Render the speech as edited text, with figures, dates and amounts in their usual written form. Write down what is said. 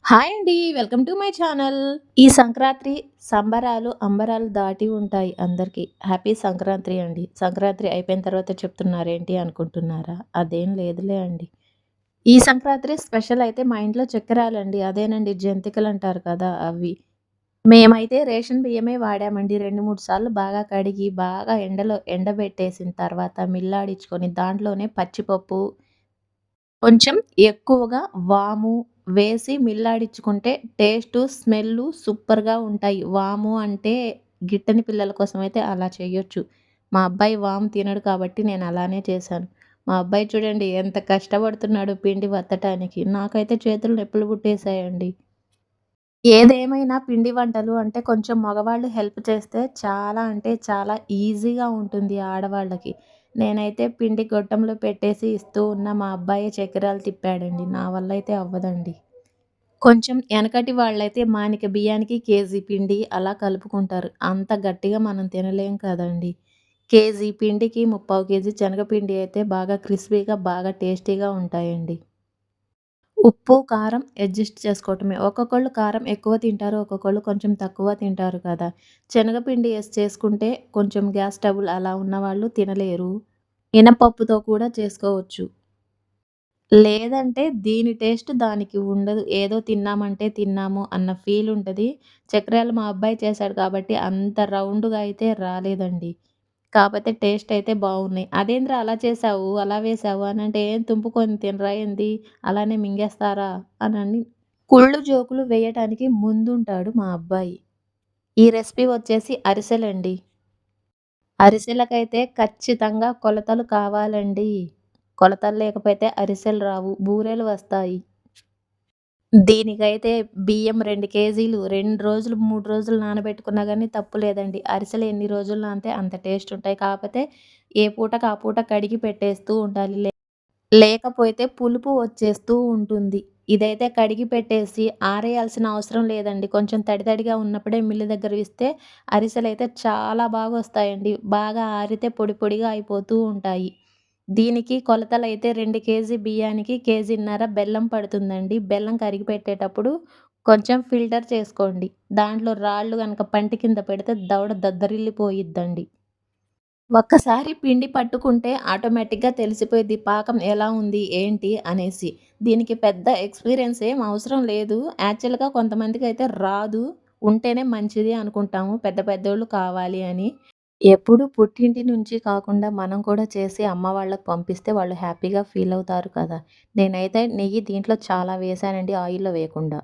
Hi అండి. Welcome to my channel. ఈ సంక్రాంతి సంబరాలు, అంబరాలు దాటి ఉంటాయి అందరికి. హ్యాపీ సంక్రాంతి అండి. సంక్రాంతి అయిపోయిన తర్వాత చెప్తున్నారేంటి అనుకుంటున్నారా? అదేం లేదులే అండి. ఈ సంక్రాంతి స్పెషల్ అయితే మా ఇంట్లో చక్కెరాలండి. అదేనండి జంతికలంటారు కదా! అవి. మేమైతే రేషన్ బియ్యమే వాడామండి. 2, 3 సార్లు బాగా కడిగి, బాగా ఎండలో ఎండబెట్టేసిన తర్వాత మిల్లాడించుకొని దాంట్లోనే పచ్చిపప్పు కొంచెం ఎక్కువగా వాము వేసి మిల్లాడించుకుంటే టేస్టు, స్మెల్లు సూపర్‌గా ఉంటాయి. వాము అంటే గిట్టని పిల్లల కోసమైతే అలా చేయొచ్చు. మా అబ్బాయి వాము తినడు కాబట్టి నేను అలానే చేశాను. మా అబ్బాయి చూడండి ఎంత కష్టపడుతున్నాడో పిండి వత్తటానికి. నాకైతే చేతులు నొప్పులు పుట్టేసాయండి. ఏదేమైనా పిండి వంటలు అంటే కొంచెం మగవాళ్ళు హెల్ప్ చేస్తే చాలా అంటే చాలా ఈజీగా ఉంటుంది ఆడవాళ్ళకి. నేనైతే పిండి గొట్టంలో పెట్టేసి ఇస్తూ ఉన్న మా అబ్బాయే చక్రాలు తిప్పాడండి. నా వల్ల అయితే అవ్వదండి. కొంచెం ఎనకటి వాళ్ళైతే మానిక బియ్యానికి కేజీ పిండి అలా కలుపుకుంటారు. అంత గట్టిగా మనం తినలేం కదండీ! కేజీ పిండికి ముప్పావు కేజీ శనగపిండి అయితే బాగా క్రిస్పీగా, బాగా టేస్టీగా ఉంటాయండి. ఉప్పు, కారం అడ్జస్ట్ చేసుకోవటమే. ఒక్కొక్కళ్ళు కారం ఎక్కువ తింటారు. ఒక్కొక్కళ్ళు కొంచెం తక్కువ తింటారు కదా! శనగపిండి ఏసి చేసుకుంటే కొంచెం గ్యాస్ ట్రబుల్ అలా ఉన్నవాళ్ళు తినలేరు. మినపప్పుతో కూడా చేసుకోవచ్చు. లేదంటే దీని టేస్ట్ దానికి ఉండదు. ఏదో తిన్నామంటే తిన్నాము అన్న ఫీల్ ఉంటది. చక్రాలు మా అబ్బాయి చేశాడు కాబట్టి అంత రౌండ్‌గా అయితే రాలేదండి. కాపోతే టేస్ట్ అయితే బావున్నాయి. "అదేంట్రా అలా చేశావు, అలా వేశావు" అనంటే, "ఏం తుంపుకొని తినరా ఏంది? అలానే మింగేస్తారా?" అనని కుళ్ళు జోకులు వేయటానికి ముందుంటాడు మా అబ్బాయి. ఈ రెసిపీ వచ్చేసి అరిసెలండి. అరిసెలకైతే ఖచ్చితంగా కొలతలు కావాలండి. కొలతలు లేకపోతే అరిసెలు రావు. బూరెలు వస్తాయి. దీనికైతే బియ్యం 2 కేజీలు 2 రోజులు, 3 రోజులు నానబెట్టుకున్నా గానీ తప్పు లేదండి. అరిసెలు ఎన్ని రోజులు నానితే అంత టేస్ట్ ఉంటాయి. కాపోతే ఏ పూటకి ఆ పూట కడిగి పెట్టేస్తూ ఉండాలి. లేకపోతే పులుపు వచ్చేస్తూ ఉంటుంది. ఇదైతే కడిగి పెట్టేసి ఆరేయాల్సిన అవసరం లేదండి. కొంచెం తడి తడిగా ఉన్నప్పుడే మిల్లు దగ్గర ఇస్తే అరిసెలైతే చాలా బాగొస్తాయండి. బాగా ఆరితే పొడి పొడిగా అయిపోతూ ఉంటాయి. దీనికి కొలతలైతే 2 కేజీ బియ్యానికి కేజీన్నర బెల్లం పడుతుందండి. బెల్లం కరిగిపెట్టేటప్పుడు కొంచెం ఫిల్టర్ చేసుకోండి. దాంట్లో రాళ్ళు గనక పంటి కింద పెడితే దవడ దద్దరిల్లిపోయిద్దండి. ఒక్కసారి పిండి పట్టుకుంటే ఆటోమేటిక్‌గా తెలిసిపోయిద్ది పాకం ఎలా ఉంది, ఏంటి అనేసి. దీనికి పెద్ద ఎక్స్‌పీరియన్స్ ఏం అవసరం లేదు. యాక్చువల్‌గా కొంతమందికైతే రాదు. ఉంటేనే మంచిది అనుకుంటాము. పెద్ద పెద్దోళ్ళు కావాలి అని. ఎప్పుడు పుట్టింటి నుంచి కాకుండా మనం కూడా చేసి అమ్మ వాళ్ళకి పంపిస్తే వాళ్ళు హ్యాపీగా ఫీల్ అవుతారు కదా! నేనైతే నెయ్యి దీంట్లో చాలా వేశానండి ఆయిల్‌లో వేయకుండా.